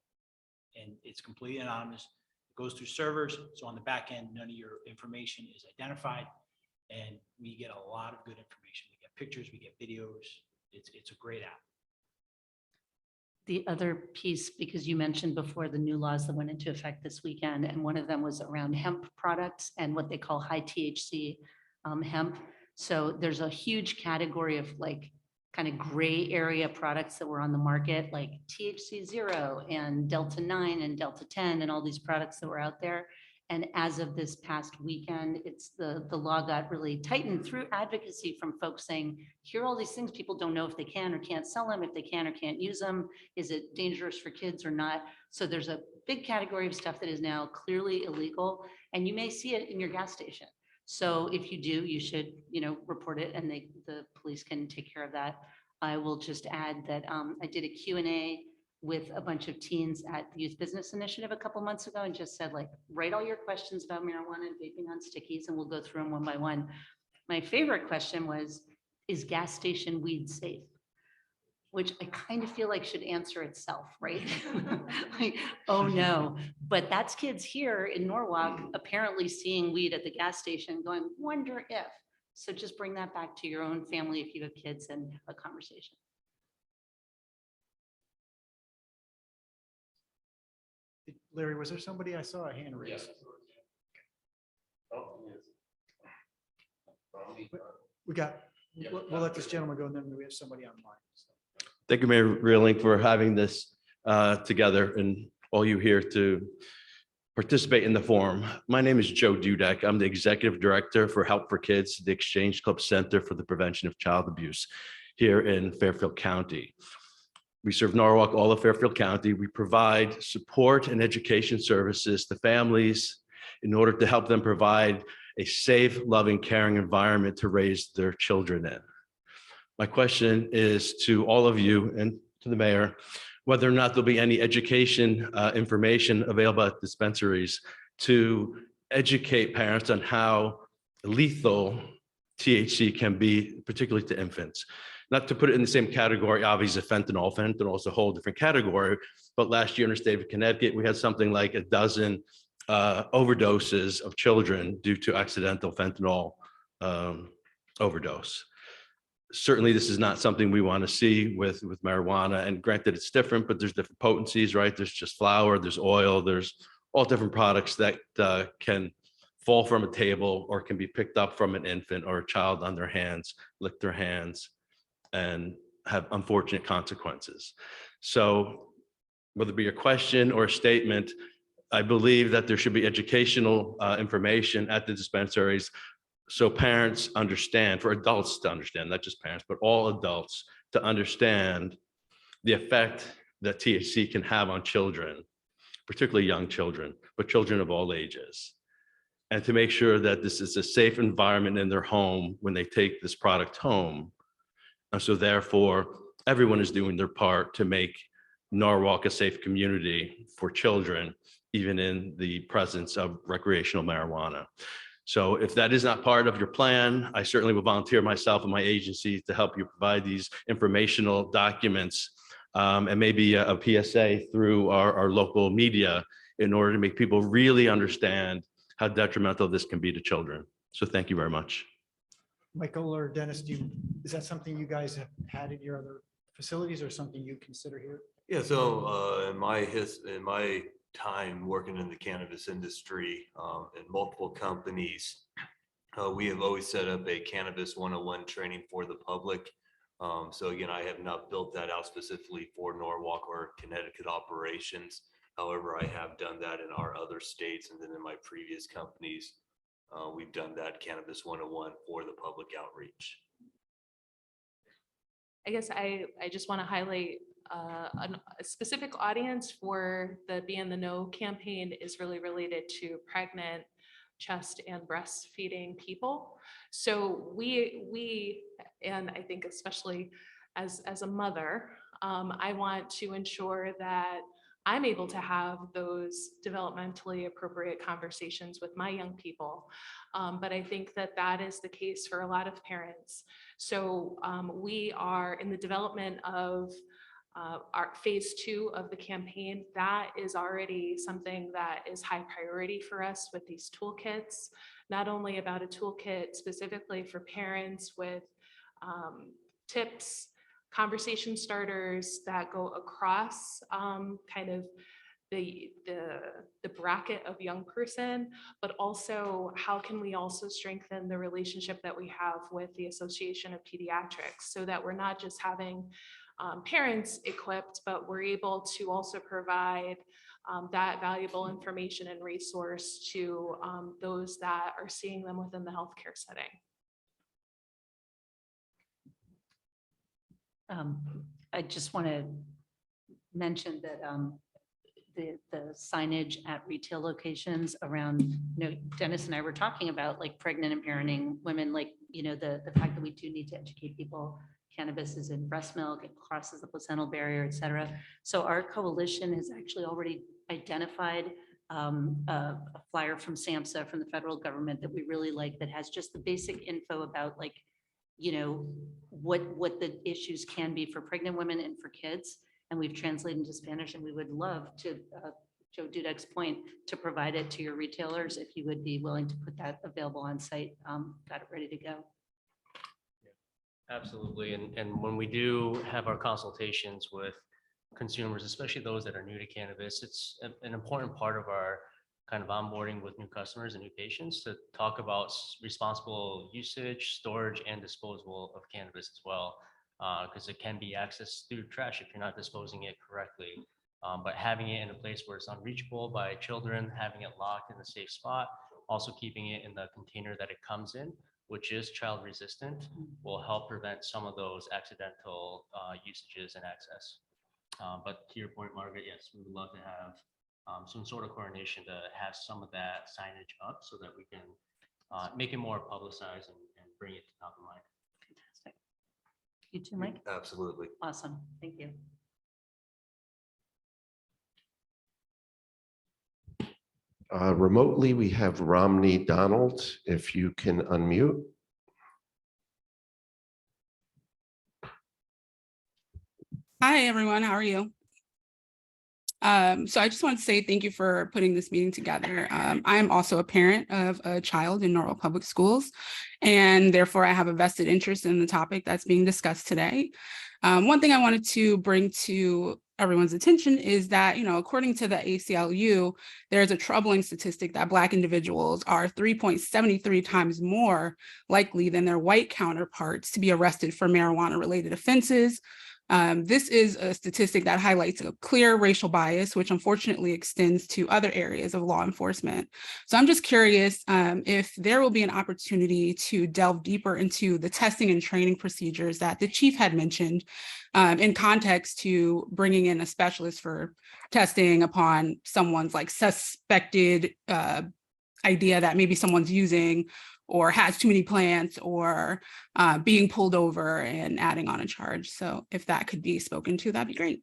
and it's completely anonymous. It goes through servers. So on the back end, none of your information is identified, and we get a lot of good information. We get pictures, we get videos. It's a great app. The other piece, because you mentioned before the new laws that went into effect this weekend, and one of them was around hemp products and what they call high THC hemp. So there's a huge category of kind of gray area products that were on the market, like THC 0 and Delta 9 and Delta 10 and all these products that were out there. And as of this past weekend, the law got really tightened through advocacy from folks saying, here are all these things, people don't know if they can or can't sell them, if they can or can't use them. Is it dangerous for kids or not? So there's a big category of stuff that is now clearly illegal, and you may see it in your gas station. So if you do, you should, report it, and the police can take care of that. I will just add that I did a Q&A with a bunch of teens at the Youth Business Initiative a couple months ago, and just said, write all your questions about marijuana and vaping on stickies, and we'll go through them one by one. My favorite question was, is gas station weed safe? Which I kind of feel like should answer itself, right? Oh no, but that's kids here in Norwalk apparently seeing weed at the gas station going, wonder if. So just bring that back to your own family if you have kids and have a conversation. Larry, was there somebody I saw a hand raised? We'll let this gentleman go, and then we have somebody online. Thank you, Mayor Reeling, for having this together and all you here to participate in the forum. My name is Joe Dudek. I'm the Executive Director for Help for Kids, the Exchange Club Center for the Prevention of Child Abuse here in Fairfield County. We serve Norwalk, all of Fairfield County. We provide support and education services to families in order to help them provide a safe, loving, caring environment to raise their children in. My question is to all of you and to the mayor, whether or not there'll be any education information available at dispensaries to educate parents on how lethal THC can be, particularly to infants. Not to put it in the same category, obviously, fentanyl. Fentanyl is a whole different category. But last year in the state of Connecticut, we had something like a dozen overdoses of children due to accidental fentanyl overdose. Certainly, this is not something we want to see with marijuana. And granted, it's different, but there's different potencies, right? There's just flour, there's oil, there's all different products that can fall from a table or can be picked up from an infant or a child on their hands, lick their hands, and have unfortunate consequences. So whether it be a question or a statement, I believe that there should be educational information at the dispensaries so parents understand, for adults to understand, not just parents, but all adults to understand the effect that THC can have on children, particularly young children, but children of all ages. And to make sure that this is a safe environment in their home when they take this product home. And so therefore, everyone is doing their part to make Norwalk a safe community for children, even in the presence of recreational marijuana. So if that is not part of your plan, I certainly will volunteer myself and my agency to help you provide these informational documents and maybe a PSA through our local media in order to make people really understand how detrimental this can be to children. So thank you very much. Michael or Dennis, is that something you guys have had in your other facilities or something you consider here? Yeah, so in my time working in the cannabis industry in multiple companies, we have always set up a Cannabis 101 training for the public. So again, I have not built that out specifically for Norwalk or Connecticut operations. However, I have done that in our other states, and then in my previous companies, we've done that Cannabis 101 for the public outreach. I guess I just want to highlight a specific audience for the Be in the Know campaign is really related to pregnant, chest and breastfeeding people. So we and I think especially as a mother, I want to ensure that I'm able to have those developmentally appropriate conversations with my young people. But I think that that is the case for a lot of parents. So we are in the development of our phase 2 of the campaign. That is already something that is high priority for us with these toolkits, not only about a toolkit specifically for parents with tips, conversation starters that go across kind of the bracket of young person, but also how can we also strengthen the relationship that we have with the Association of Pediatrics so that we're not just having parents equipped, but we're able to also provide that valuable information and resource to those that are seeing them within the healthcare setting. I just want to mention that the signage at retail locations around, Dennis and I were talking about like pregnant and parenting women, like, the fact that we do need to educate people. Cannabis is in breast milk, it crosses the placental barrier, et cetera. So our coalition has actually already identified a flyer from SAMHSA, from the federal government, that we really like, that has just the basic info about like, what the issues can be for pregnant women and for kids. And we've translated into Spanish, and we would love to, Joe Dudek's point, to provide it to your retailers if you would be willing to put that available on site. Got it ready to go. Absolutely. And when we do have our consultations with consumers, especially those that are new to cannabis, it's an important part of our kind of onboarding with new customers and new patients to talk about responsible usage, storage, and disposal of cannabis as well, because it can be accessed through trash if you're not disposing it correctly. But having it in a place where it's unreachable by children, having it locked in a safe spot, also keeping it in the container that it comes in, which is child resistant, will help prevent some of those accidental usages and access. But to your point, Margaret, yes, we would love to have some sort of coordination to have some of that signage up so that we can make it more publicized and bring it to top of mind. Fantastic. You too, Mike? Absolutely. Awesome. Thank you. Remotely, we have Romney Donald, if you can unmute. Hi, everyone. How are you? So I just want to say thank you for putting this meeting together. I am also a parent of a child in Norwalk Public Schools, and therefore I have a vested interest in the topic that's being discussed today. One thing I wanted to bring to everyone's attention is that, according to the ACLU, there's a troubling statistic that Black individuals are 3.73 times more likely than their white counterparts to be arrested for marijuana-related offenses, This is a statistic that highlights a clear racial bias, which unfortunately extends to other areas of law enforcement. So I'm just curious if there will be an opportunity to delve deeper into the testing and training procedures that the chief had mentioned in context to bringing in a specialist for testing upon someone's like suspected idea that maybe someone's using or has too many plants or being pulled over and adding on a charge. So if that could be spoken to, that'd be great.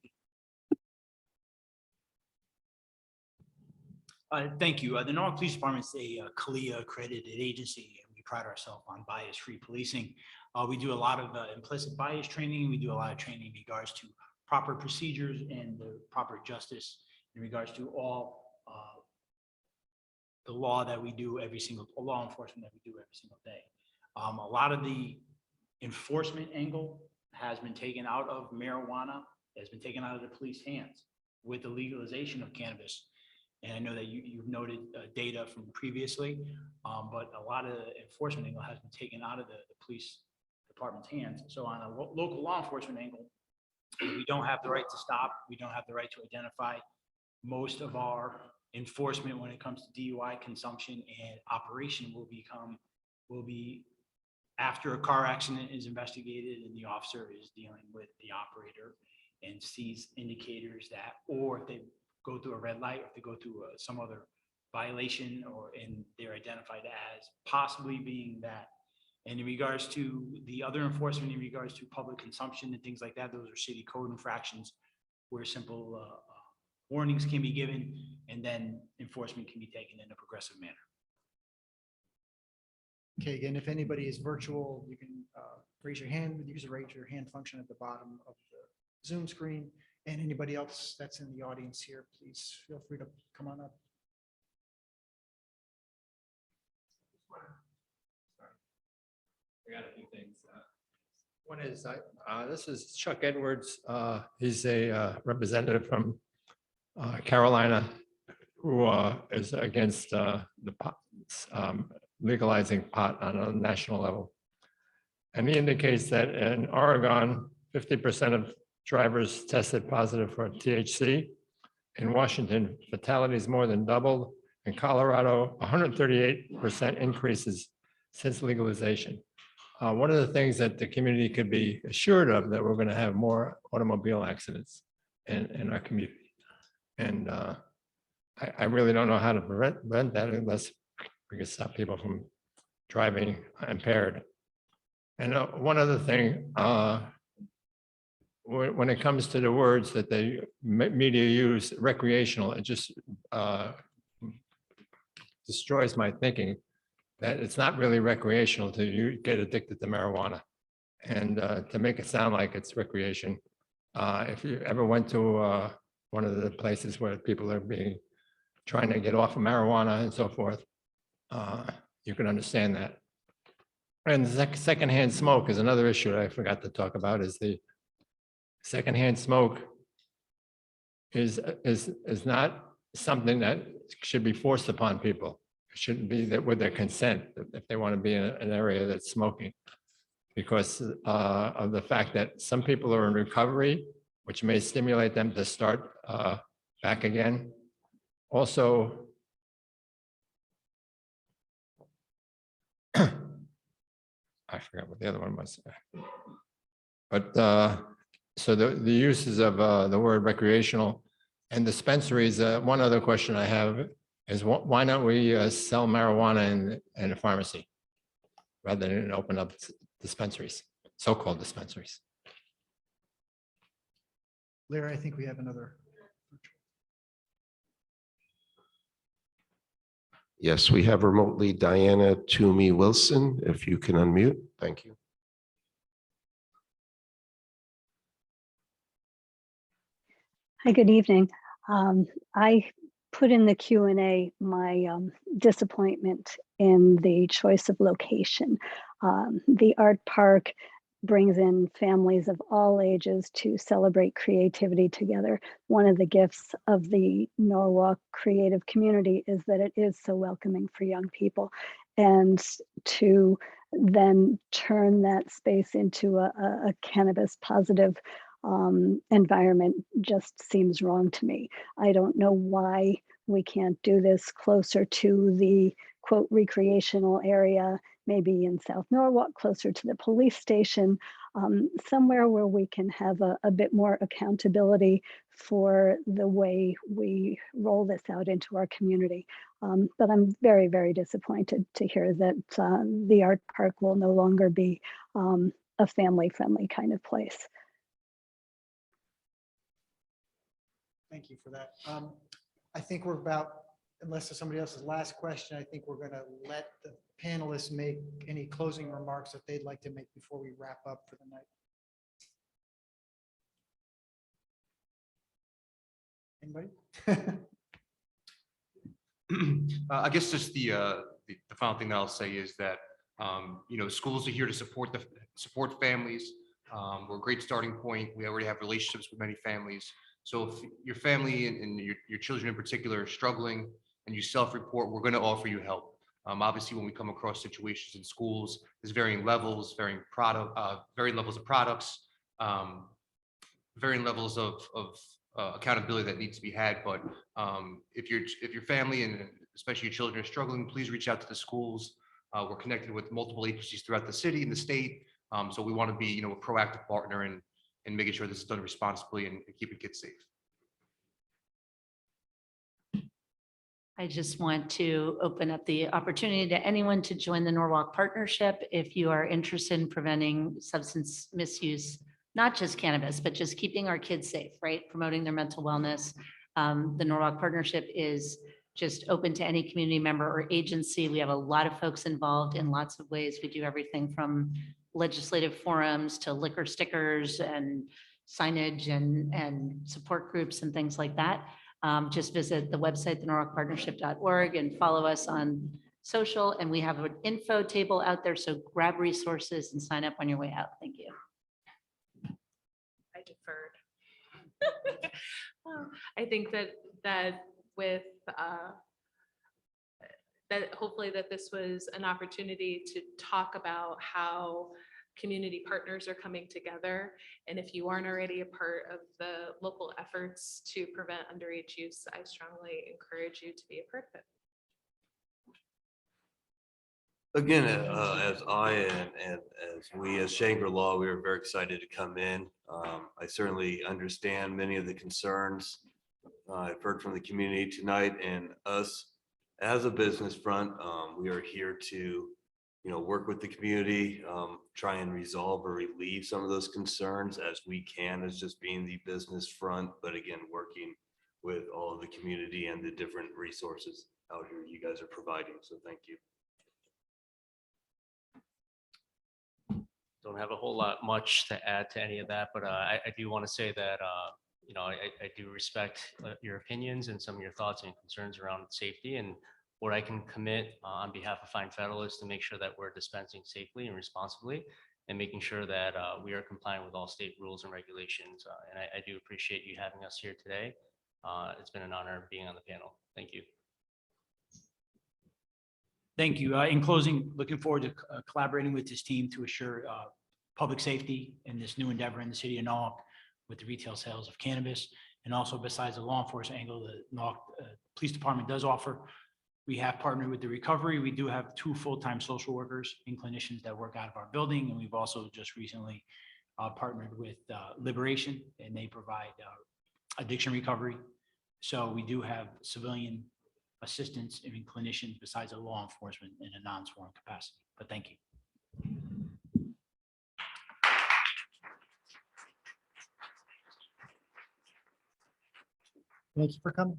Thank you. The Norwalk Police Department is a CALIA accredited agency, and we pride ourselves on bias-free policing. We do a lot of implicit bias training. We do a lot of training in regards to proper procedures and the proper justice in regards to all the law that we do law enforcement that we do every single day. A lot of the enforcement angle has been taken out of marijuana, has been taken out of the police hands with the legalization of cannabis. And I know that you've noted data from previously, but a lot of the enforcement angle has been taken out of the police department's hands. So on a local law enforcement angle, we don't have the right to stop. We don't have the right to identify. Most of our enforcement when it comes to DUI consumption and operation will be after a car accident is investigated and the officer is dealing with the operator and sees indicators that, or if they go through a red light, or if they go through some other violation, and they're identified as possibly being that. And in regards to the other enforcement, in regards to public consumption and things like that, those are city code infractions where simple warnings can be given and then enforcement can be taken in a progressive manner. Okay, again, if anybody is virtual, you can raise your hand, use the raise your hand function at the bottom of the Zoom screen. And anybody else that's in the audience here, please feel free to come on up. I got a few things. One is, this is Chuck Edwards. He's a representative from Carolina who is against the pot, legalizing pot on a national level. And he indicates that in Oregon, 50% of drivers tested positive for THC. In Washington, fatalities more than doubled. In Colorado, 138% increases since legalization. One of the things that the community could be assured of that we're going to have more automobile accidents in our community. And I really don't know how to prevent that unless we can stop people from driving impaired. And one other thing, when it comes to the words that the media use, recreational, it just destroys my thinking that it's not really recreational till you get addicted to marijuana. And to make it sound like it's recreation. If you ever went to one of the places where people are trying to get off of marijuana and so forth, you can understand that. And secondhand smoke is another issue that I forgot to talk about, is the secondhand smoke is not something that should be forced upon people. It shouldn't be that with their consent, if they want to be in an area that's smoking, because of the fact that some people are in recovery, which may stimulate them to start back again. Also, I forgot what the other one was. But so the uses of the word recreational and dispensaries, one other question I have is why don't we sell marijuana in a pharmacy rather than open up dispensaries, so-called dispensaries? Larry, I think we have another. Yes, we have remotely Diana Toomey Wilson, if you can unmute. Thank you. Hi, good evening. I put in the Q&A my disappointment in the choice of location. The art park brings in families of all ages to celebrate creativity together. One of the gifts of the Norwalk creative community is that it is so welcoming for young people. And to then turn that space into a cannabis positive environment just seems wrong to me. I don't know why we can't do this closer to the quote recreational area, maybe in South Norwalk, closer to the police station, somewhere where we can have a bit more accountability for the way we roll this out into our community. But I'm very, very disappointed to hear that the art park will no longer be a family-friendly kind of place. Thank you for that. I think we're about, unless there's somebody else's last question, I think we're going to let the panelists make any closing remarks that they'd like to make before we wrap up for the night. Anybody? I guess just the final thing that I'll say is that schools are here to support families. We're a great starting point. We already have relationships with many families. So if your family and your children in particular are struggling and you self-report, we're going to offer you help. Obviously, when we come across situations in schools, there's varying levels, varying levels of products, varying levels of accountability that needs to be had. But if your family and especially your children are struggling, please reach out to the schools. We're connected with multiple agencies throughout the city and the state. So we want to be, a proactive partner in making sure this is done responsibly and keeping kids safe. I just want to open up the opportunity to anyone to join the Norwalk Partnership if you are interested in preventing substance misuse, not just cannabis, but just keeping our kids safe, right? Promoting their mental wellness. The Norwalk Partnership is just open to any community member or agency. We have a lot of folks involved in lots of ways. We do everything from legislative forums to liquor stickers and signage and support groups and things like that. Just visit the website, thenorwalkpartnership.org, and follow us on social. And we have an info table out there, so grab resources and sign up on your way out. Thank you. I deferred. I think that with that hopefully that this was an opportunity to talk about how community partners are coming together. And if you aren't already a part of the local efforts to prevent underage use, I strongly encourage you to be a part of it. Again, as I and as we as Shangri-La, we were very excited to come in. I certainly understand many of the concerns I've heard from the community tonight, and us as a business front, we are here to work with the community, try and resolve or relieve some of those concerns as we can as just being the business front, but again, working with all of the community and the different resources out here you guys are providing. So thank you. Don't have a whole lot much to add to any of that, but I do want to say that I do respect your opinions and some of your thoughts and concerns around safety, and what I can commit on behalf of Fine Federal is to make sure that we're dispensing safely and responsibly and making sure that we are complying with all state rules and regulations. And I do appreciate you having us here today. It's been an honor being on the panel. Thank you. Thank you. In closing, looking forward to collaborating with this team to assure public safety in this new endeavor in the city of Norwalk with the retail sales of cannabis. And also, besides the law enforcement angle, the Norwalk Police Department does offer. We have partnered with the recovery. We do have 2 full-time social workers and clinicians that work out of our building. And we've also just recently partnered with Liberation, and they provide addiction recovery. So we do have civilian assistance and clinicians besides the law enforcement in a non-sworn capacity. But thank you. Thank you for coming.